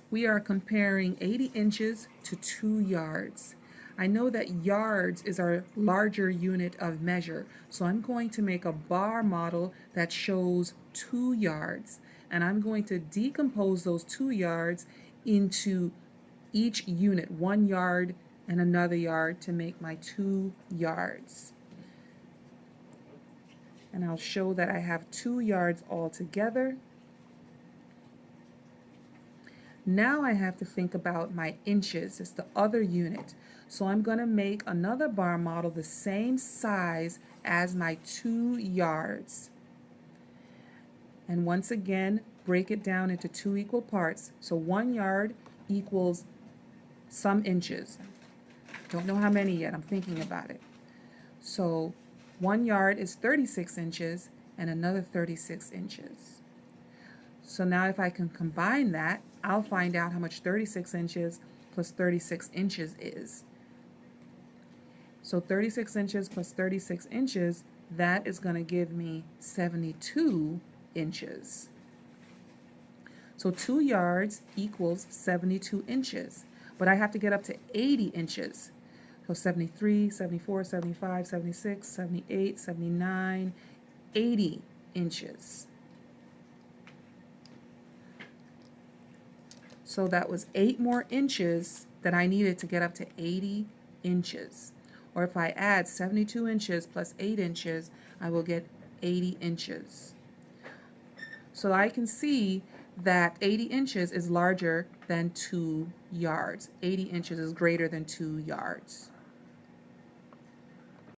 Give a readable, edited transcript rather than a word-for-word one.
We are comparing 80 inches to 2 yards. I know that yards is our larger unit of measure, so I'm going to make a bar model that shows 2 yards, and I'm going to decompose those 2 yards into each unit, 1 yard and another yard, to make my 2 yards. And I'll show that I have 2 yards altogether. Now I have to think about my inches. It's the other unit. So I'm going to make another bar model the same size as my 2 yards. And once again, break it down into 2 equal parts. So 1 yard equals some inches. Don't know how many yet. I'm thinking about it. So 1 yard is 36 inches and another 36 inches. So now if I can combine that, I'll find out how much 36 inches plus 36 inches is. So 36 inches plus 36 inches, that is going to give me 72 inches. So 2 yards equals 72 inches. But I have to get up to 80 inches. So 73, 74, 75, 76, 78, 79, 80 inches. So that was 8 more inches that I needed to get up to 80 inches. Or if I add 72 inches plus 8 inches, I will get 80 inches. So I can see that 80 inches is larger than 2 yards. 80 inches is greater than 2 yards.